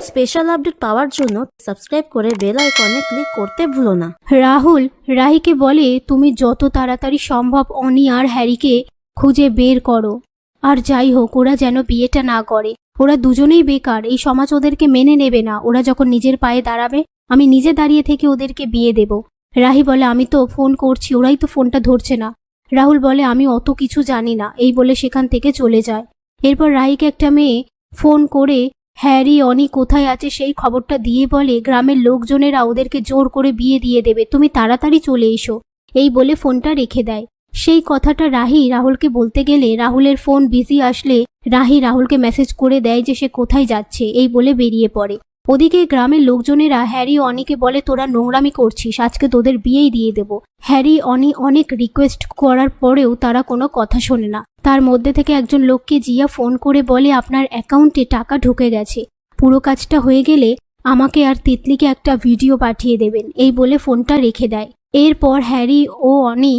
Special update পাওয়ার জন্য subscribe করে bell আইকনে ক্লিক করতে ভুলো না। রাহুল রাহিকে বলে, তুমি যত তাড়াতাড়ি সম্ভব অনি আর হ্যারিকে খুঁজে বের করো, আর যাই হোক ওরা যেন বিয়েটা না করে। ওরা দুজনেই বেকার, এই সমাজ ওদেরকে মেনে নেবে না। ওরা যখন নিজের পায়ে দাঁড়াবে আমি নিজে দাঁড়িয়ে থেকে ওদেরকে বিয়ে দেব। রাহি বলে, আমি তো ফোন করছি, ওরাই তো ফোনটা ধরছে না। রাহুল বলে, আমি অত কিছু জানি না, এই বলে সেখান থেকে চলে যায়। এরপর রাহিকে একটা মেয়ে ফোন করে হ্যারি অনি কোথায় আছে সেই খবরটা দিয়ে বলে, গ্রামের লোকজনেরা ওদেরকে জোর করে বিয়ে দিয়ে দেবে, তুমি তাড়াতাড়ি চলে এসো। এই বলে ফোনটা রেখে দেয়। সেই কথাটা রাহি রাহুলকে বলতে গেলে রাহুলের ফোন বিজি আসলে রাহি রাহুলকে মেসেজ করে দেয় যে সে কোথায় যাচ্ছে, এই বলে বেরিয়ে পড়ে। ওদিকে গ্রামের লোকজনেরা হ্যারি অনিকে বলে, তোরা নোংরামি করছিস, আজকে তোদের বিয়েই দিয়ে দেব। হ্যারি অনি অনেক রিকোয়েস্ট করার পরেও তারা কোনো কথা শোনে না। তার মধ্যে থেকে একজন লোককে জিয়া ফোন করে বলে, আপনার অ্যাকাউন্টে টাকা ঢুকে গেছে, পুরো কাজটা হয়ে গেলে আমাকে আর তিতলিকে একটা ভিডিও পাঠিয়ে দেবেন, এই বলে ফোনটা রেখে দেয়। এরপর হ্যারি ও অনি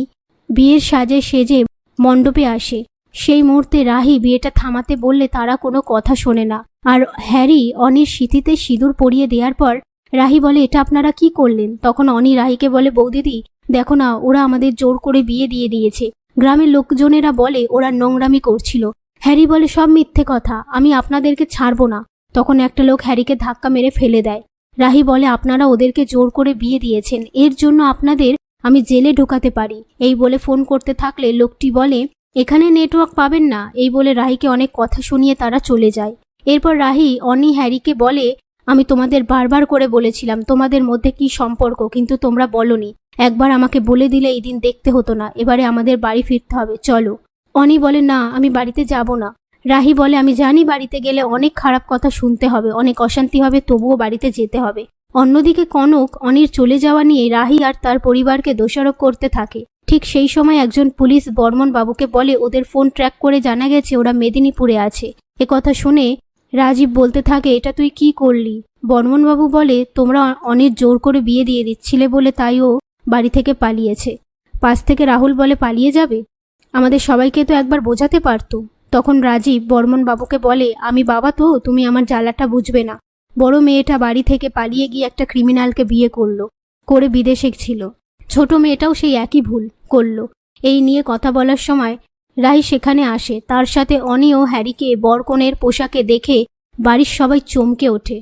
বিয়ের সাজে সেজে মণ্ডপে আসে। সেই মুহূর্তে রাহি বিয়েটা থামাতে বললে তারা কোনো কথা শোনে না। আর হ্যারি অনির সিঁথিতে সিঁদুর পরিয়ে দেওয়ার পর রাহি বলে, এটা আপনারা কি করলেন? তখন অনি রাহিকে বলে, বৌদিদি দেখো না, ওরা আমাদের জোর করে বিয়ে দিয়ে দিয়েছে। গ্রামের লোকজনেরা বলে ওরা নোংরামি করছিল। হ্যারি বলে, সব মিথ্যে কথা, আমি আপনাদেরকে ছাড়বো না। তখন একটা লোক হ্যারিকে ধাক্কা মেরে ফেলে দেয়। রাহি বলে, আপনারা ওদেরকে জোর করে বিয়ে দিয়েছেন, এর জন্য আপনাদের আমি জেলে ঢোকাতে পারি। এই বলে ফোন করতে থাকলে লোকটি বলে, এখানে নেটওয়ার্ক পাবেন না। এই বলে রাহিকে অনেক কথা শুনিয়ে তারা চলে যায়। এরপর রাহি অনি হ্যারিকে বলে, আমি তোমাদের বারবার করে বলেছিলাম তোমাদের মধ্যে কি সম্পর্ক, কিন্তু তোমরা বলনি। একবার আমাকে বলে দিলে এই দিন দেখতে হতো না। এবারে আমাদের বাড়ি ফিরতে হবে, চলো। অনি বলে, না আমি বাড়িতে যাব না। রাহি বলে, আমি জানি বাড়িতে গেলে অনেক খারাপ কথা শুনতে হবে, অনেক অশান্তি হবে, তবুও বাড়িতে যেতে হবে। অন্যদিকে কনক অনির চলে যাওয়া নিয়ে রাহি আর তার পরিবারকে দোষারোপ করতে থাকে। ঠিক সেই সময় একজন পুলিশ বর্মন বাবুকে বলে, ওদের ফোন ট্র্যাক করে জানা গেছে ওরা মেদিনীপুরে আছে। কথা শুনে রাজীব বলতে থাকে, এটা তুই কি করলি? বর্মন বাবু বলে, তোমরা অনির জোর করে বিয়ে দিয়ে দিচ্ছিলে বলে তাই ও বাড়ি থেকে পালিয়েছে। পাশ থেকে রাহুল বলে, পালিয়ে যাবে? আমাদের সবাইকে তো একবার বোঝাতে পারতো। তখন রাজীব বর্মন বাবুকে বলে, আমি বাবা তো, তুমি আমার জ্বালাটা বুঝবে না। বড় মেয়েটা বাড়ি থেকে পালিয়ে গিয়ে একটা ক্রিমিনালকে বিয়ে করে বিদেশে ছিল। ছোট মেয়েটাও সেই একই ভুল করলো। এই নিয়ে কথা বলার সময় রাহি সেখানে আসে। তার সাথে অনি ও হ্যারিকে বরকনের পোশাকে দেখে বাড়ির সবাই চমকে ওঠে।